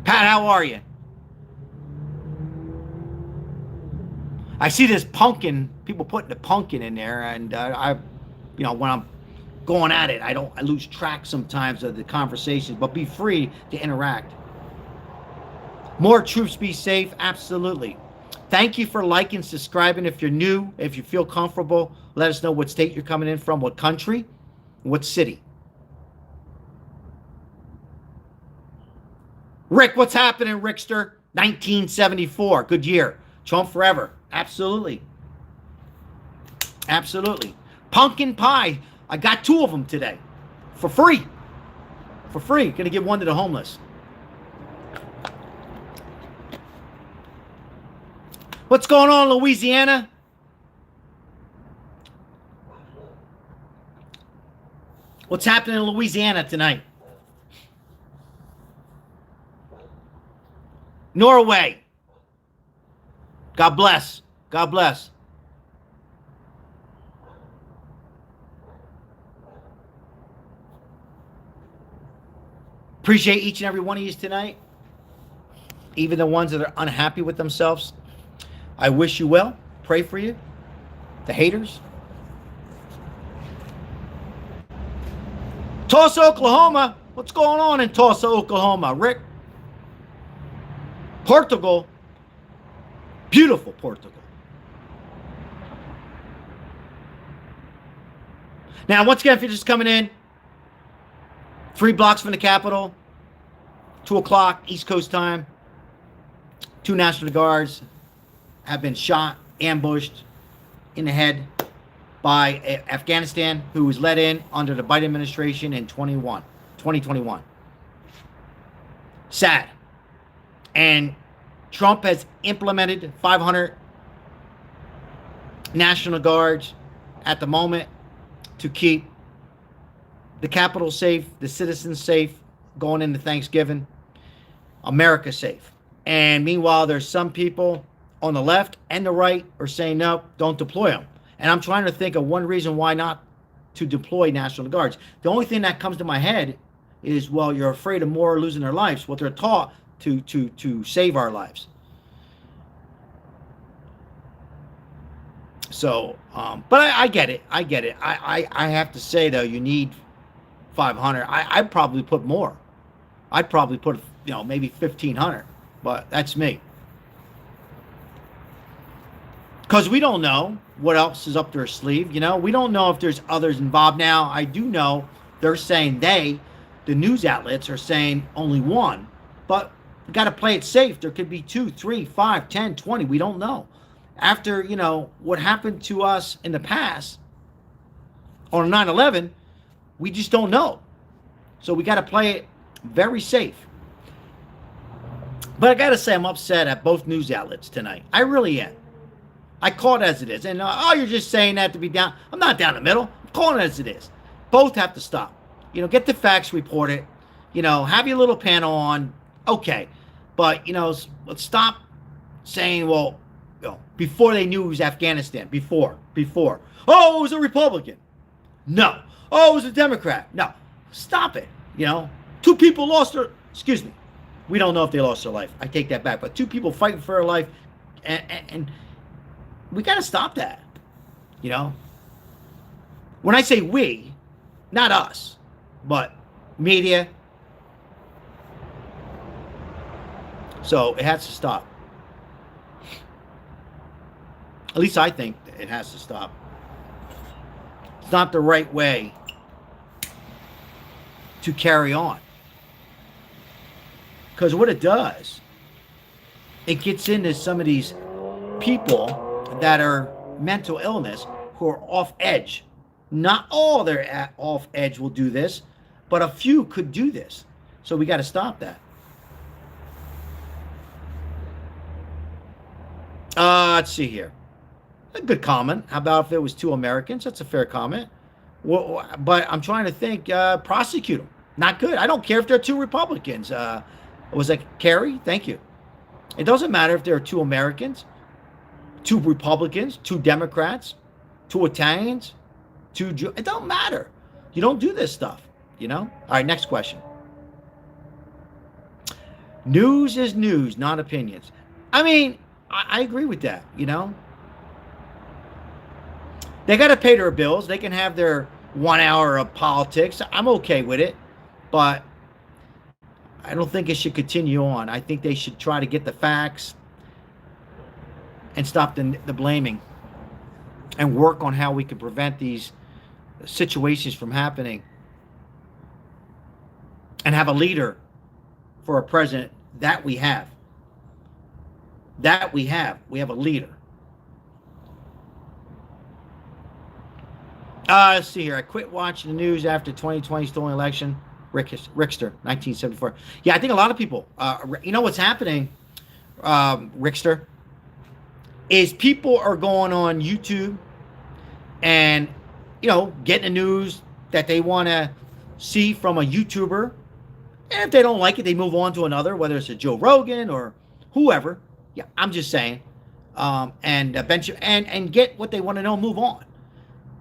Pat, how are you? I see this pumpkin, people putting the pumpkin in there, and when I'm going at it, I lose track sometimes of the conversations, but be free to interact. More troops be safe, absolutely. Thank you for liking, subscribing. If you're new, if you feel comfortable, let us know what state you're coming in from, what country, what city. Rick, what's happening, Rickster? 1974, good year. Trump forever, absolutely. Absolutely. Pumpkin pie, I got 2 of them today for free. For free, gonna give one to the homeless. What's going on, Louisiana? What's happening in Louisiana tonight? Norway. God bless. God bless. Appreciate each and every one of you tonight. Even the ones that are unhappy with themselves. I wish you well. Pray for you. The haters. Tulsa, Oklahoma. What's going on in Tulsa, Oklahoma, Rick? Portugal. Beautiful Portugal. Now, once again, if you're just coming in, 3 blocks from the Capitol, 2 o'clock East Coast time, 2 National Guards have been shot, ambushed in the head by Afghanistan, who was let in under the Biden administration in 2021. Sad. And Trump has implemented 500 National Guards at the moment to keep the Capitol safe, the citizens safe, going into Thanksgiving, America safe. And meanwhile, there's some people on the left and the right are saying, no, don't deploy them. And I'm trying to think of one reason why not to deploy National Guards. The only thing that comes to my head is, well, you're afraid of more losing their lives. What they're taught to save our lives. So, but I get it. I get it. I have to say, though, you need 500. I'd probably put more. I'd probably put, maybe 1,500. But that's me. Because we don't know what else is up their sleeve. We don't know if there's others involved. Now, I do know they're saying the news outlets are saying only one. But we got to play it safe. There could be 2, 3, 5, 10, 20. We don't know. After, what happened to us in the past on 9/11, we just don't know. So we got to play it very safe. But I got to say, I'm upset at both news outlets tonight. I really am. I call it as it is. And, you're just saying that to be down. I'm not down the middle. I'm calling it as it is. Both have to stop. Get the facts reported. Have your little panel on. Okay. But, let's stop saying, well, before they knew it was Afghanistan. Before. Oh, it was a Republican. No. Oh, it was a Democrat. No. Stop it. 2 people lost their, excuse me. We don't know if they lost their life. I take that back. But 2 people fighting for their life. And we got to stop that. When I say we, not us, but media. So it has to stop. At least I think it has to stop. It's not the right way to carry on. Because what it does, it gets into some of these people that are mental illness who are off edge. Not all they're off edge will do this, but a few could do this. So we got to stop that. Let's see here. A good comment. How about if it was 2 Americans? That's a fair comment. Well, but I'm trying to think. Prosecute them. Not good. I don't care if they're 2 Republicans. Was that Kerry? Thank you. It doesn't matter if there are 2 Americans, 2 Republicans, 2 Democrats, 2 Italians, 2 Jews. It don't matter. You don't do this stuff. All right, next question. News is news, not opinions. I mean, I agree with that, They got to pay their bills. They can have their 1 hour of politics. I'm okay with it, but I don't think it should continue on. I think they should try to get the facts and stop the blaming and work on how we can prevent these situations from happening and have a leader for a president that we have. That we have. We have a leader. Let's see here. I quit watching the news after 2020 stolen election. Rickster, 1974. Yeah, I think a lot of people, you know what's happening, Rickster, is people are going on YouTube and, you know, getting the news that they want to see from a YouTuber. And if they don't like it, they move on to another, whether it's a Joe Rogan or whoever. Yeah, I'm just saying. And eventually, and get what they want to know, move on.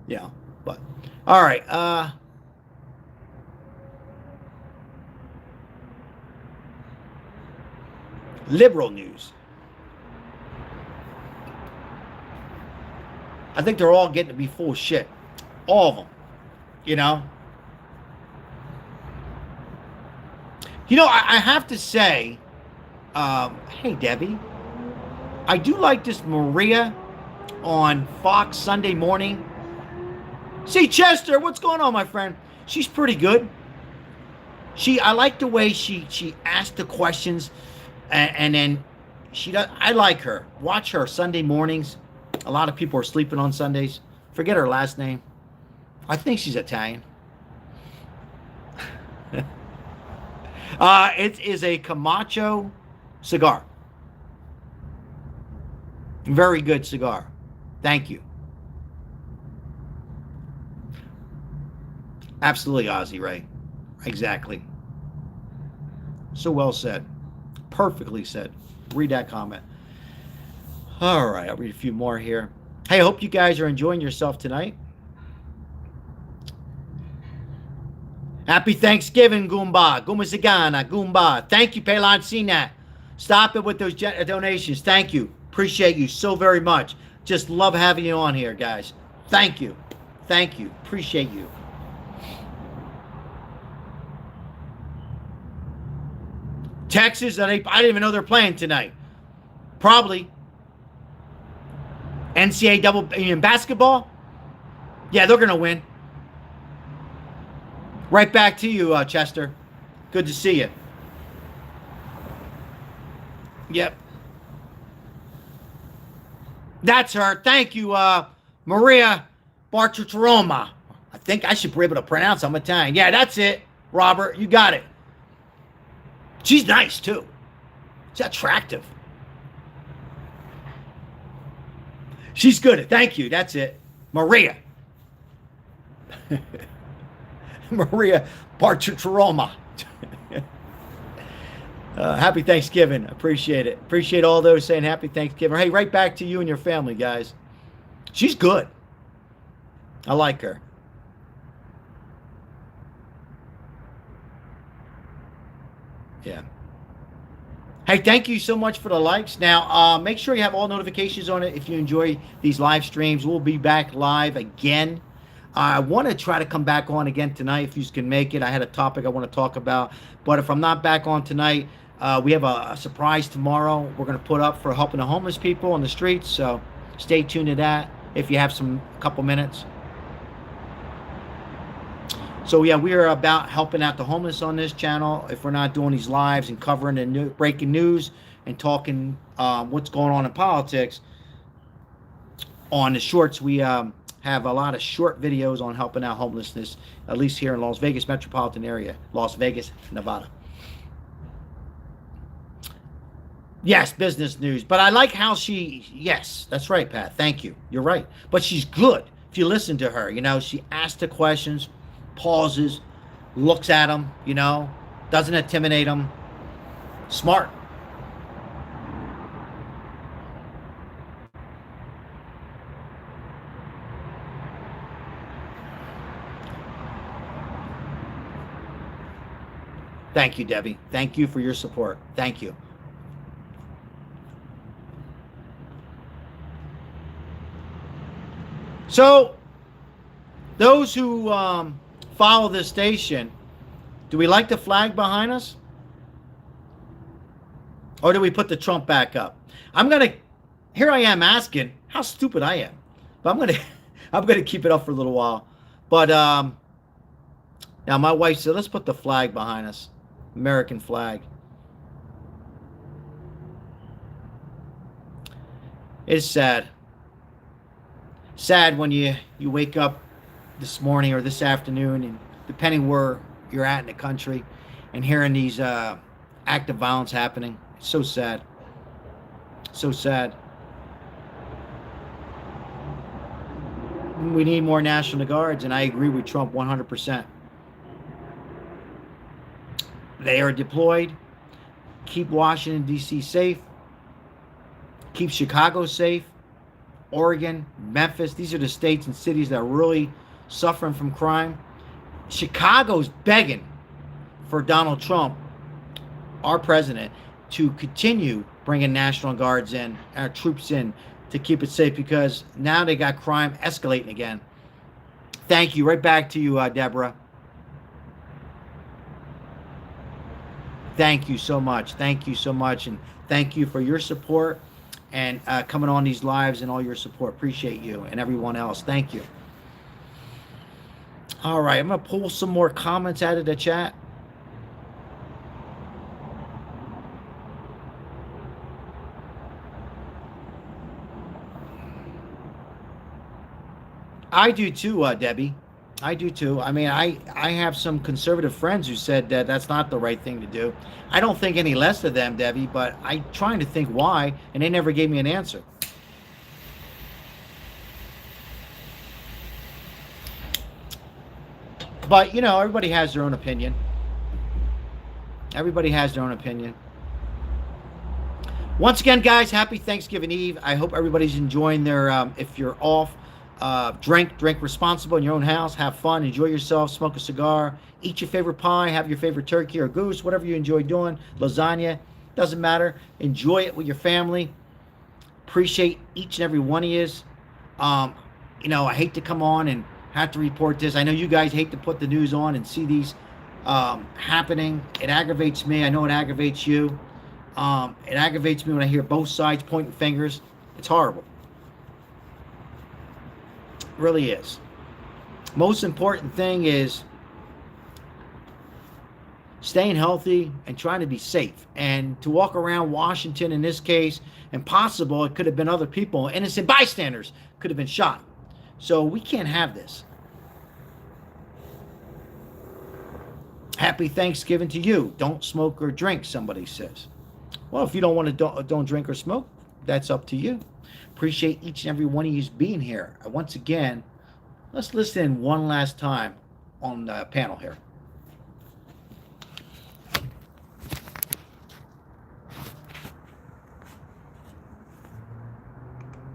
Yeah, but all right. Liberal news. I think they're all getting to be full of shit. All of them. You know? You know, I have to say, hey, Debbie, I do like this Maria on Fox Sunday morning. See, Chester, what's going on, my friend? She's pretty good. I like the way she asked the questions, and then she does. I like her. Watch her Sunday mornings. A lot of people are sleeping on Sundays. Forget her last name. I think she's Italian. It is a Camacho cigar. Very good cigar. Thank you. Absolutely, Ozzy, right? Exactly. So well said. Perfectly said. Read that comment. All right, I'll read a few more here. Hey, I hope you guys are enjoying yourself tonight. Happy Thanksgiving, Goomba. Gumasigana, Goomba. Thank you, Pelancina. Stop it with those donations. Thank you. Appreciate you so very much. Just love having you on here, guys. Thank you. Thank you. Appreciate you. Texas, I didn't even know they're playing tonight. Probably. NCAA in basketball? Yeah, they're going to win. Right back to you, Chester. Good to see you. Yep. That's her. Thank you, Maria Bartiromo. I think I should be able to pronounce. I'm Italian. Yeah, that's it, Robert. You got it. She's nice, too. She's attractive. She's good. Thank you. That's it. Maria. Maria Bartiromo. Happy Thanksgiving. Appreciate it. Appreciate all those saying happy Thanksgiving. Hey, right back to you and your family, guys. She's good. I like her. Yeah. Hey, thank you so much for the likes. Now, make sure you have all notifications on it if you enjoy these live streams. We'll be back live again. I want to try to come back on again tonight if you can make it. I had a topic I want to talk about. But if I'm not back on tonight, we have a surprise tomorrow we're going to put up for helping the homeless people on the streets. So stay tuned to that if you have a couple minutes. So yeah, we are about helping out the homeless on this channel. If we're not doing these lives and covering the breaking news and talking what's going on in politics, on the shorts, we have a lot of short videos on helping out homelessness, at least here in Las Vegas metropolitan area, Las Vegas, Nevada. Yes, business news. But I like how yes, that's right, Pat. Thank you. You're right. But she's good. If you listen to her, you know, she asks the questions, pauses, looks at them, you know, doesn't intimidate them. Smart. Thank you, Debbie. Thank you for your support. Thank you. So, those who follow this station, do we like the flag behind us? Or do we put the Trump back up? Here I am asking how stupid I am. But I'm gonna keep it up for a little while. But now my wife said, let's put the flag behind us. American flag. It's sad. Sad when you wake up this morning or this afternoon, and depending where you're at in the country, and hearing these acts of violence happening. It's so sad. So sad. We need more National Guards, and I agree with Trump 100%. They are deployed. Keep Washington, D.C. safe. Keep Chicago safe. Oregon, Memphis. These are the states and cities that are really suffering from crime. Chicago's begging for Donald Trump, our president, to continue bringing National Guards in, our troops in, to keep it safe, because now they got crime escalating again. Thank you. Right back to you, Deborah. Thank you so much. Thank you so much. And thank you for your support and coming on these lives and all your support. Appreciate you and everyone else. Thank you. All right. I'm going to pull some more comments out of the chat. I do too, Debbie. I do too. I mean, I have some conservative friends who said that that's not the right thing to do. I don't think any less of them, Debbie, but I'm trying to think why, and they never gave me an answer. But, you know, everybody has their own opinion. Everybody has their own opinion. Once again, guys, happy Thanksgiving Eve. I hope everybody's enjoying their, if you're off, drink responsible in your own house, have fun, enjoy yourself, smoke a cigar, eat your favorite pie, have your favorite turkey or goose, whatever you enjoy doing, lasagna, doesn't matter. Enjoy it with your family. Appreciate each and every one of you. You know, I hate to come on and have to report this. I know you guys hate to put the news on and see these happening. It aggravates me. I know it aggravates you. It aggravates me when I hear both sides pointing fingers. It's horrible. Really is. Most important thing is staying healthy and trying to be safe, and to walk around Washington in this case, impossible. It could have been other people, innocent bystanders could have been shot. So we can't have this. Happy Thanksgiving to you. Don't smoke or drink, somebody says. Well, if you don't want to don't drink or smoke, that's up to you. Appreciate each and every one of you being here. Once again, let's listen one last time on the panel here.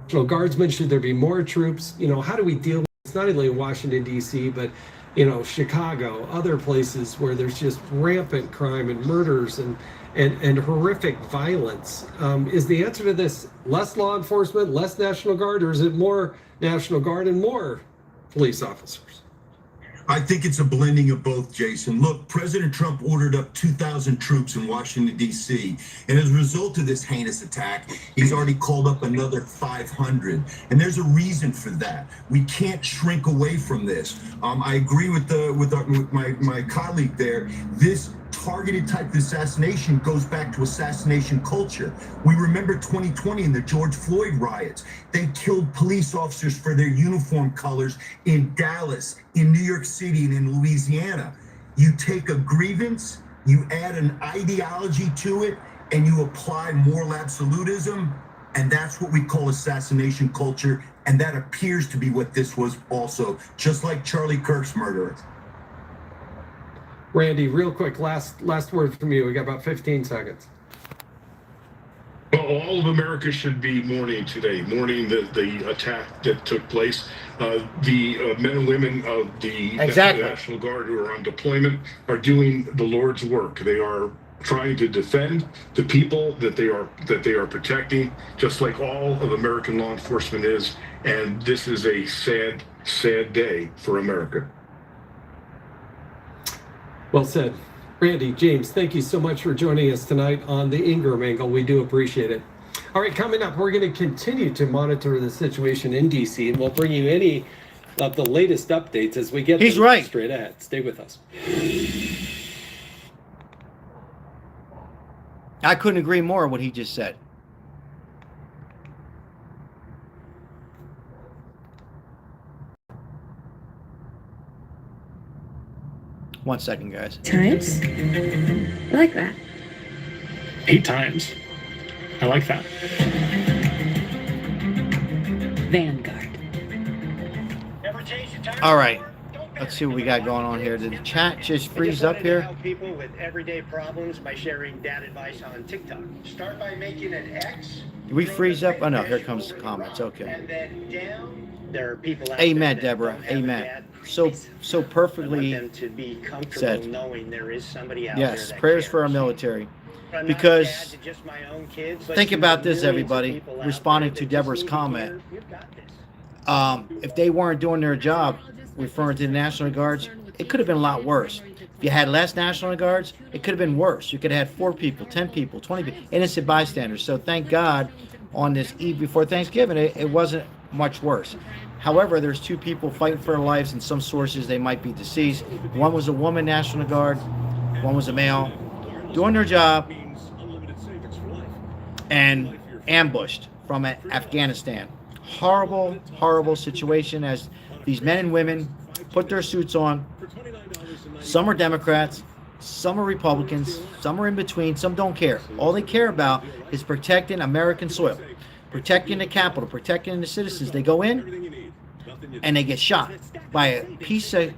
Guardsmen, should there be more troops? You know, how do we deal with it's not only Washington, D.C., but, you know, Chicago, other places where there's just rampant crime and murders and horrific violence. Is the answer to this less law enforcement, less National Guard, or is it more National Guard and more police officers? I think it's a blending of both, Jason. Look, President Trump ordered up 2,000 troops in Washington, D.C. And as a result of this heinous attack, he's already called up another 500. And there's a reason for that. We can't shrink away from this. I agree with my colleague there. This targeted type of assassination goes back to assassination culture. We remember 2020 and the George Floyd riots. They killed police officers for their uniform colors in Dallas, in New York City, and in Louisiana. You take a grievance, you add an ideology to it, and you apply moral absolutism, and that's what we call assassination culture, and that appears to be what this was also, just like Charlie Kirk's murderer. Randy, real quick, last word from you. We got about 15 seconds. Well, all of America should be mourning today, mourning the attack that took place. The men and women of the Exactly. National Guard who are on deployment are doing the Lord's work. They are trying to defend the people that they are protecting, just like all of American law enforcement is. And this is a sad, sad day for America. Well said. Randy, James, thank you so much for joining us tonight on the Ingraham Angle. We do appreciate it. All right, coming up, we're going to continue to monitor the situation in D.C., and we'll bring you any of the latest updates as we get He's them right. straight ahead. Stay with us. I couldn't agree more with what he just said. One second, guys. Times? I like that. 8 times. I like that. Vanguard. All right. Let's see what we got going on here. Did the chat just freeze up here? Help people with everyday problems by sharing dad advice on TikTok. Start by making an X. Did we freeze up? Oh, no. Here comes the comments. Okay. And then down. There are people out Amen, there that Deborah. don't have a Amen. dad. So I want perfectly them to be comfortable said. knowing there is somebody out there Yes. that Prayers cares. for our military. I'm not Because a dad to just my own kids, but think to about this, millions of everybody, people out responding there to that just Deborah's need to comment. hear, "You've got this." If they weren't doing their job, referring to the National Guards, it could have been a lot worse. If you had less National Guards, it could have been worse. You could have had 4 people, 10 people, 20 people, innocent bystanders. So thank God on this eve before Thanksgiving, it wasn't much worse. However, there's 2 people fighting for their lives. In some sources, they might be deceased. One was a woman National Guard, one was a male, doing their job and ambushed from Afghanistan. Horrible, horrible situation as these men and women put their suits on. Some are Democrats, some are Republicans, some are in between, some don't care. All they care about is protecting American soil, protecting the Capitol, protecting the citizens. They go in and they get shot by a piece of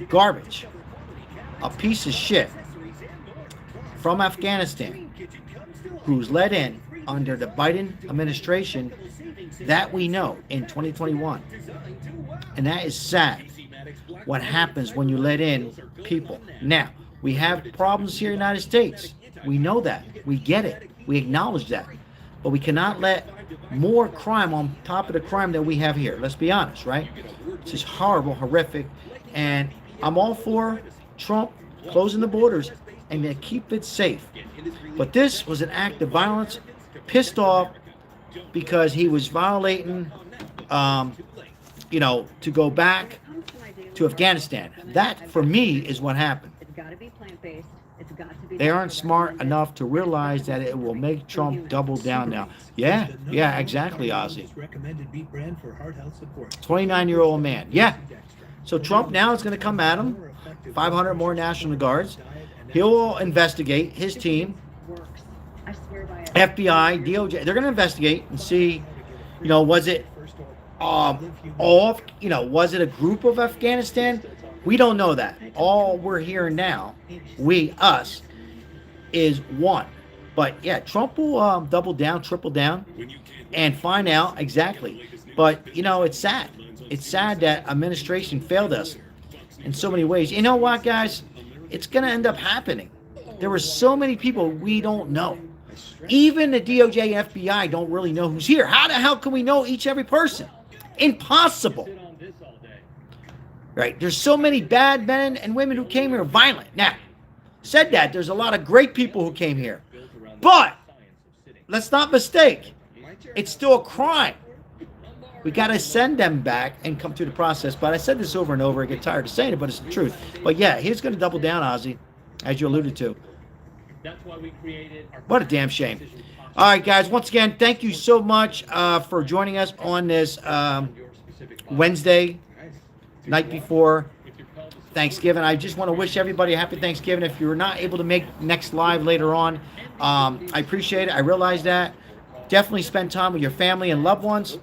garbage, a piece of shit from Afghanistan who's let in under the Biden administration that we know in 2021. And that is sad. What happens when you let in people. Now, we have problems here in the United States. We know that. We get it. We acknowledge that. But we cannot let more crime on top of the crime that we have here. Let's be honest, right? It's just horrible, horrific. And I'm all for Trump closing the borders and to keep it safe. But this was an act of violence, pissed off because he was violating, to go back to Afghanistan. That, for me, is what happened. It's got to be plant-based. It's got to be. They aren't smart enough to realize that it will make Trump double down now. Yeah, exactly, Ozzy. 29-year-old man. Yeah. So Trump now is going to come at him. 500 more National Guards. He'll investigate his team. Works. I swear by it. FBI, DOJ. They're going to investigate and see, was it was it a group of Afghanistan? We don't know that. All we're hearing now, us, is one. But yeah, Trump will double down, triple down, and find out exactly. But it's sad. It's sad that administration failed us in so many ways. You know what, guys? It's going to end up happening. There were so many people we don't know. Even the DOJ and FBI don't really know who's here. How the hell can we know each every person? Impossible. Right? There's so many bad men and women who came here violent. Now, said that, there's a lot of great people who came here. But let's not mistake. It's still a crime. We got to send them back and come through the process. But I said this over and over. I get tired of saying it, but it's the truth. But yeah, he's going to double down, Ozzy, as you alluded to. What a damn shame. All right, guys. Once again, thank you so much for joining us on this Wednesday night before Thanksgiving. I just want to wish everybody a happy Thanksgiving. If you're not able to make next live later on, I appreciate it. I realize that. Definitely spend time with your family and loved ones.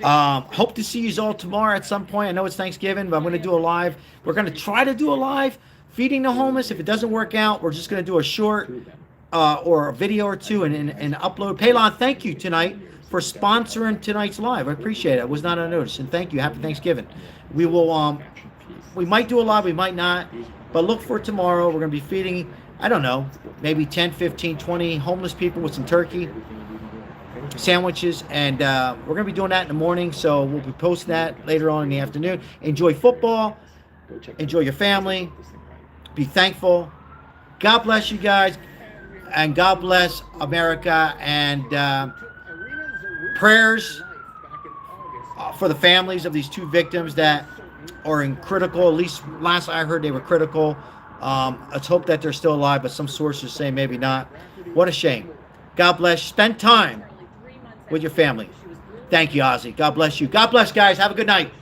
Hope to see you all tomorrow at some point. I know it's Thanksgiving, but I'm going to do a live. We're going to try to do a live feeding the homeless. If it doesn't work out, we're just going to do a short or a video or two and upload. Palon, thank you tonight for sponsoring tonight's live. I appreciate it. I was not on notice. And thank you. Happy Thanksgiving. We will we might do a live, we might not, but look for tomorrow. We're going to be feeding I don't know, maybe 10, 15, 20 homeless people with some turkey sandwiches, and we're gonna be doing that in the morning, so we'll be posting that later on in the afternoon. Enjoy football, enjoy your family, be thankful. God bless you guys, and God bless America, and prayers for the families of these two victims that are in critical, at least last I heard they were critical. Let's hope that they're still alive, but some sources say maybe not. What a shame. God bless. Spend time with your family. Thank you, Ozzy. God bless you. God bless, guys. Have a good night.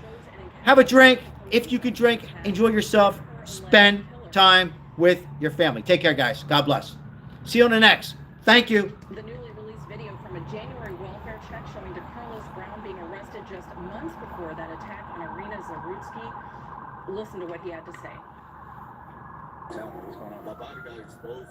Have a drink. If you can drink, enjoy yourself. Spend time with your family. Take care, guys. God bless. See you on the next. Thank you. The newly released video from a January welfare check showing DeCarlos Brown being arrested just months before that attack on Irina Zarutsky. Listen to what he had to say. My body got exposed.